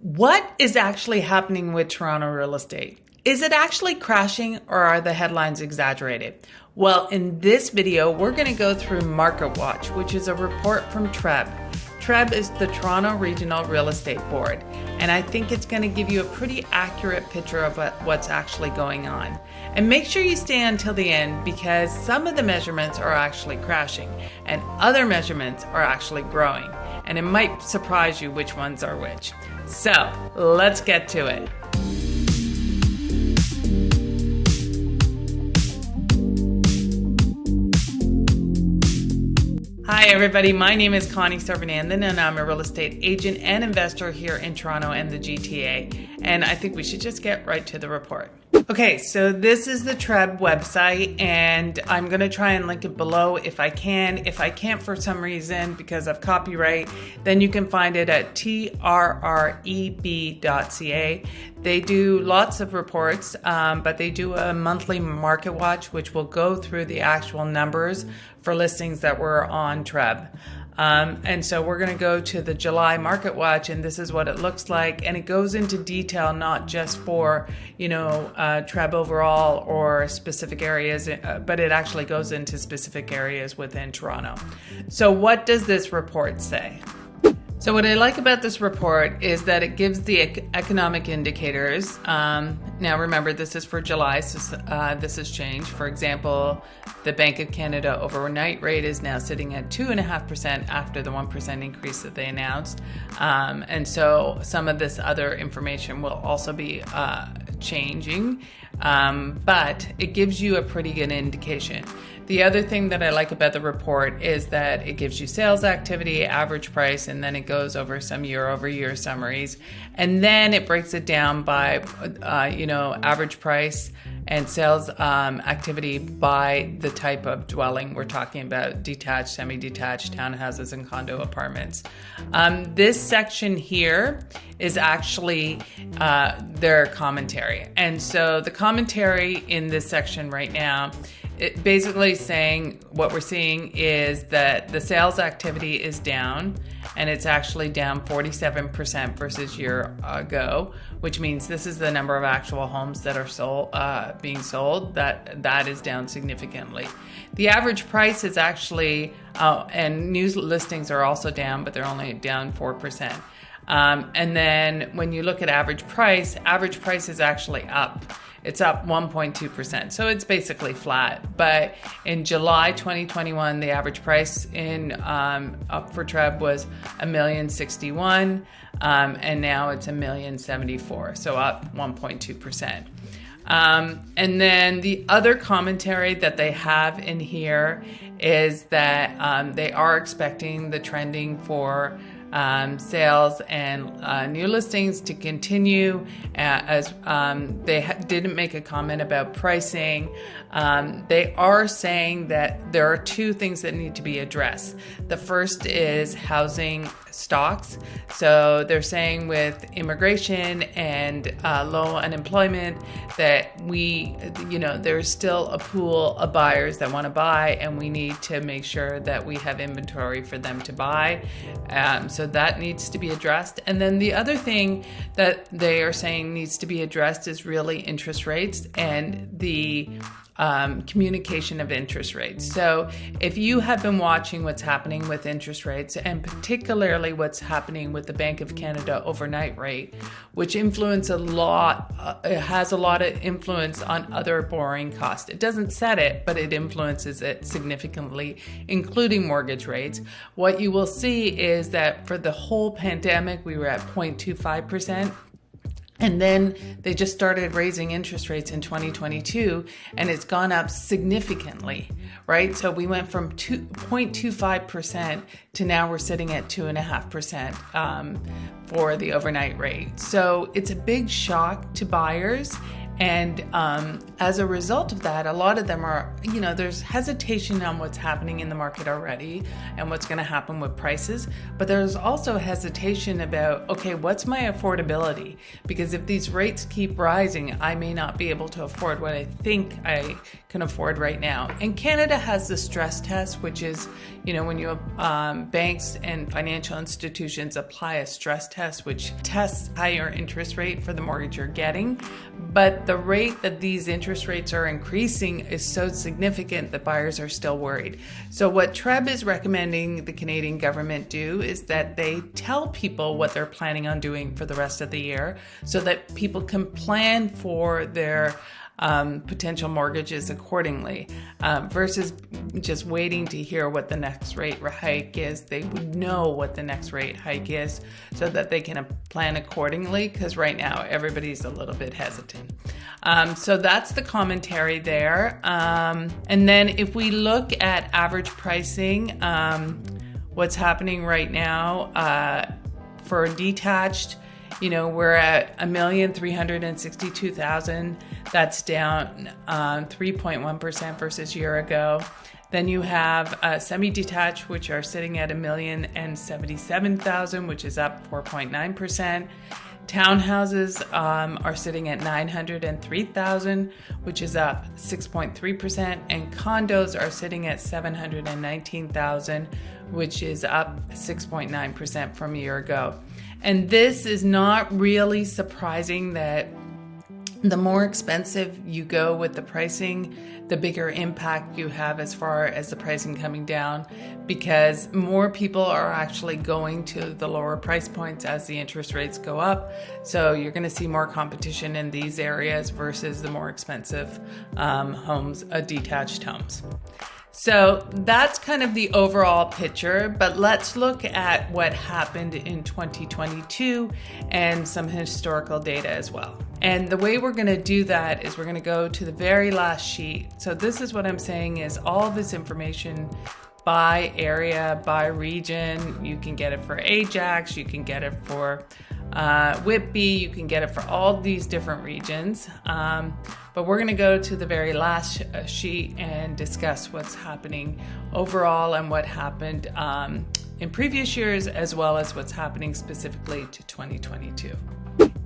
What is actually happening with Toronto real estate? Is it actually crashing, or are the headlines exaggerated? Well, in this video, we're going to go through Market Watch, which is a report from TRREB. TRREB is the Toronto Regional Real Estate Board, and I think it's going to give you a pretty accurate picture of what's actually going on. And make sure you stay until the end, because some of the measurements are actually crashing and other measurements are actually growing. And it might surprise you which ones are which. So let's get to it. Hi everybody, my name is Connie Sarvanandan and I'm a real estate agent and investor here in Toronto and the GTA. And I think we should just get right to the report. Okay, so this is the TRREB website, and I'm going to try and link it below if I can. If I can't for some reason because of copyright, then you can find it at TRREB.ca. They do lots of reports, but they do a monthly market watch, which will go through the actual numbers for listings that were on TRREB. And so we're going to go to the July market watch, and this is what it looks like. And it goes into detail, not just for, TRREB overall or specific areas, but it actually goes into specific areas within Toronto. So what does this report say? So what I like about this report is that it gives the economic indicators. Now remember, this is for July, so this has changed. For example, the Bank of Canada overnight rate is now sitting at 2.5% after the 1% increase that they announced. And so some of this other information will also be changing, but it gives you a pretty good indication. The other thing that I like about the report is that it gives you sales activity, average price, and then it goes over some year-over-year summaries. And then it breaks it down by, average price and sales activity by the type of dwelling. We're talking about detached, semi-detached, townhouses, and condo apartments. This section here is actually their commentary. And so the commentary in this section right now, it basically saying what we're seeing is that the sales activity is down, and it's actually down 47% versus year ago, which means this is the number of actual homes that are being sold. That is down significantly. The average price is actually, and new listings are also down, but they're only down 4%. And then when you look at average price is actually up. It's up 1.2%. So it's basically flat. But in July 2021, the average price up for TRREB was $1,061,000, and now it's $1,074,000. So up 1.2%. And then the other commentary that they have in here is that they are expecting the trending for sales and new listings to continue, as they didn't make a comment about pricing. They are saying that there are two things that need to be addressed. The first is housing stocks. So they're saying with immigration and low unemployment that there's still a pool of buyers that want to buy, and we need to make sure that we have inventory for them to buy. So that needs to be addressed. And then the other thing that they are saying needs to be addressed is really interest rates and the communication of interest rates. So if you have been watching what's happening with interest rates, and particularly what's happening with the Bank of Canada overnight rate, which has a lot of influence on other borrowing costs. It doesn't set it, but it influences it significantly, including mortgage rates. What you will see is that for the whole pandemic, we were at 0.25%. And then they just started raising interest rates in 2022, and it's gone up significantly, right? So we went from 0.25% to now we're sitting at 2.5% for the overnight rate. So it's a big shock to buyers, And as a result of that, a lot of them are, there's hesitation on what's happening in the market already and what's going to happen with prices. But there's also hesitation about, okay, what's my affordability? Because if these rates keep rising, I may not be able to afford what I think I can afford right now. And Canada has the stress test, which is, when you banks and financial institutions apply a stress test, which tests higher interest rate for the mortgage you're getting. But the rate that these interest rates are increasing is so significant that buyers are still worried. So what TRREB is recommending the Canadian government do is that they tell people what they're planning on doing for the rest of the year so that people can plan for their potential mortgages accordingly, versus just waiting to hear what the next rate hike is. They would know what the next rate hike is so that they can plan accordingly, because right now everybody's a little bit hesitant. So that's the commentary there. And then if we look at average pricing, what's happening right now for detached, we're at 1,362,000. That's down 3.1% versus a year ago. Then you have semi-detached, which are sitting at 1,077,000, which is up 4.9%. Townhouses are sitting at 903,000, which is up 6.3%, and condos are sitting at 719,000, which is up 6.9% from a year ago. And this is not really surprising that the more expensive you go with the pricing, the bigger impact you have as far as the pricing coming down, because more people are actually going to the lower price points as the interest rates go up. So you're going to see more competition in these areas versus the more expensive homes, detached homes. So that's kind of the overall picture, but let's look at what happened in 2022 and some historical data as well. And the way we're going to do that is we're going to go to the very last sheet. So this is what I'm saying is all this information by area, by region. You can get it for Ajax, you can get it for Whitby, you can get it for all these different regions. But we're going to go to the very last sheet and discuss what's happening overall and what happened in previous years, as well as what's happening specifically to 2022.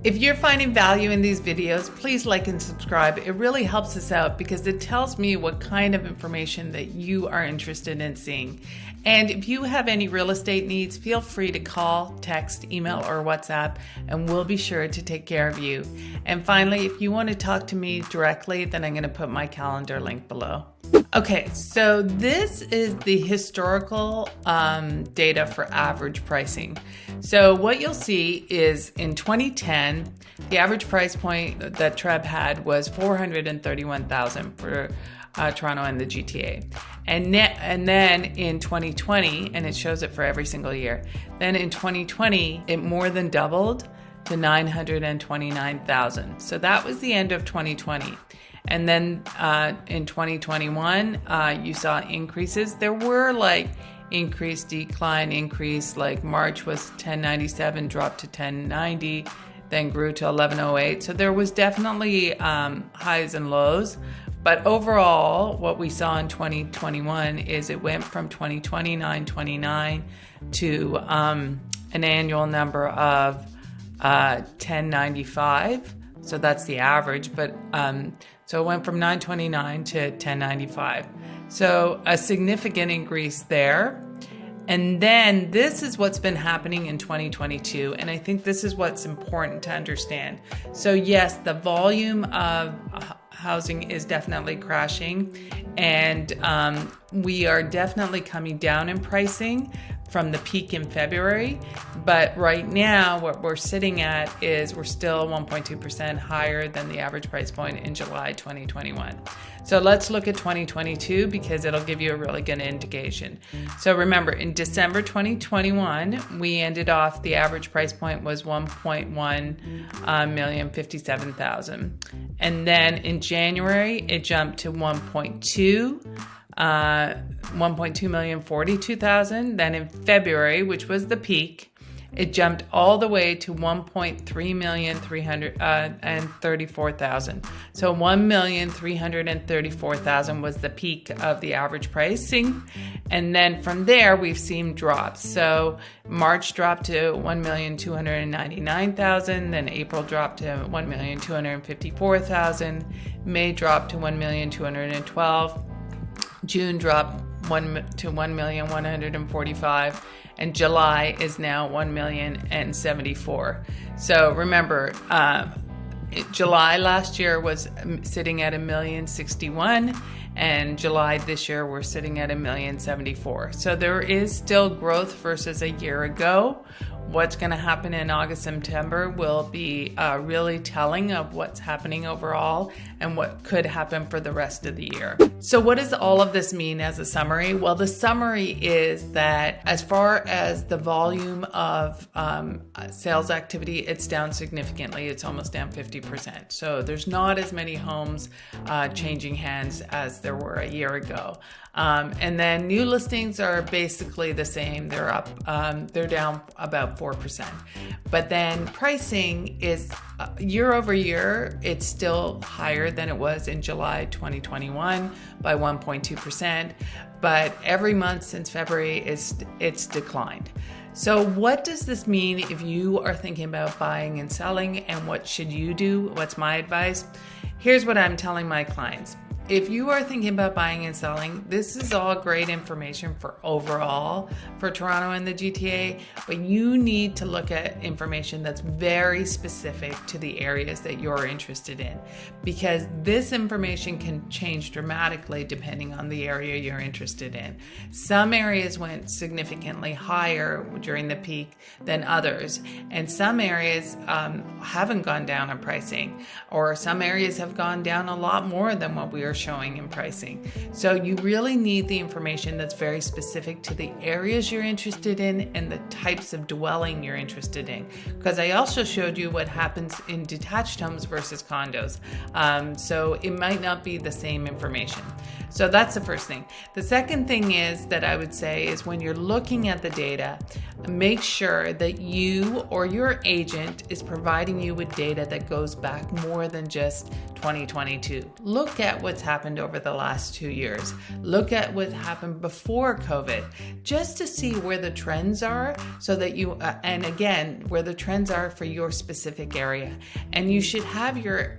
If you're finding value in these videos, please like and subscribe. It really helps us out because it tells me what kind of information that you are interested in seeing. And if you have any real estate needs, feel free to call, text, email, or WhatsApp, and we'll be sure to take care of you. And finally, if you want to talk to me directly, then I'm going to put my calendar link below. Okay, so this is the historical data for average pricing. So what you'll see is in 2010, the average price point that TRREB had was $431,000 for Toronto and the GTA. And then in 2020, and it shows it for every single year, then in 2020, it more than doubled to $929,000. So that was the end of 2020. And then in 2021, you saw increases. There were like increase, decline, increase, like March was 1097, dropped to 1090, then grew to 1108. So there was definitely highs and lows. But overall, what we saw in 2021 is it went from 929 to an annual number of 1095. So that's the average, but so it went from 929 to 1095. So a significant increase there. And then this is what's been happening in 2022. And I think this is what's important to understand. So yes, the volume of housing is definitely crashing, and we are definitely coming down in pricing from the peak in February. But right now, what we're sitting at is we're still 1.2% higher than the average price point in July 2021. So let's look at 2022 because it'll give you a really good indication. So remember, in December 2021, we ended off, the average price point was $1,057,000. And then in January, it jumped to 1.2,042,000. Then in February, which was the peak, it jumped all the way to 1,334,000. So 1,334,000 was the peak of the average pricing. And then from there, we've seen drops. So March dropped to 1,299,000. Then April dropped to 1,254,000. May dropped to 1,212,000. June dropped to 1,145,000. And July is now 1,074,000. So remember, July last year was sitting at 1,061,000, and July this year we're sitting at 1,074,000. So there is still growth versus a year ago. What's going to happen in August, September will be really telling of what's happening overall and what could happen for the rest of the year. So what does all of this mean as a summary? Well, the summary is that as far as the volume of sales activity, it's down significantly. It's almost down 50%. So there's not as many homes changing hands as there were a year ago. And then new listings are basically the same. They're up, they're down about 4%. But then pricing is year over year, it's still higher than it was in July 2021 by 1.2%. But every month since February, it's declined. So what does this mean if you are thinking about buying and selling, and what should you do? What's my advice? Here's what I'm telling my clients. If you are thinking about buying and selling, this is all great information for overall for Toronto and the GTA, but you need to look at information that's very specific to the areas that you're interested in, because this information can change dramatically depending on the area you're interested in. Some areas went significantly higher during the peak than others, and some areas haven't gone down in pricing, or some areas have gone down a lot more than what we are showing in pricing. So you really need the information that's very specific to the areas you're interested in and the types of dwelling you're interested in. Because I also showed you what happens in detached homes versus condos. So it might not be the same information. So that's the first thing. The second thing is that I would say is when you're looking at the data, make sure that you or your agent is providing you with data that goes back more than just 2022. Look at what's happened over the last 2 years. Look at what happened before COVID, just to see where the trends are, so that you, and again, where the trends are for your specific area. And you should have your,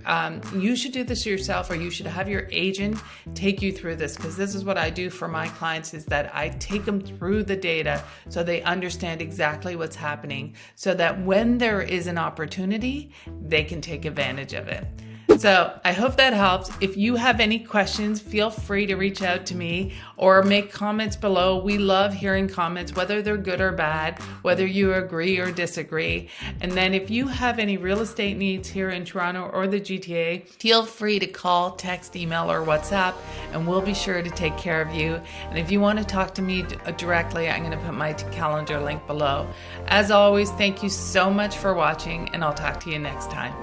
you should do this yourself, or you should have your agent take you through this, because this is what I do for my clients, is that I take them through the data so they understand exactly what's happening, so that when there is an opportunity, they can take advantage of it. So I hope that helps. If you have any questions, feel free to reach out to me or make comments below. We love hearing comments, whether they're good or bad, whether you agree or disagree. And then if you have any real estate needs here in Toronto or the GTA, feel free to call, text, email, or WhatsApp, and we'll be sure to take care of you. And if you want to talk to me directly, I'm going to put my calendar link below. As always, thank you so much for watching, and I'll talk to you next time.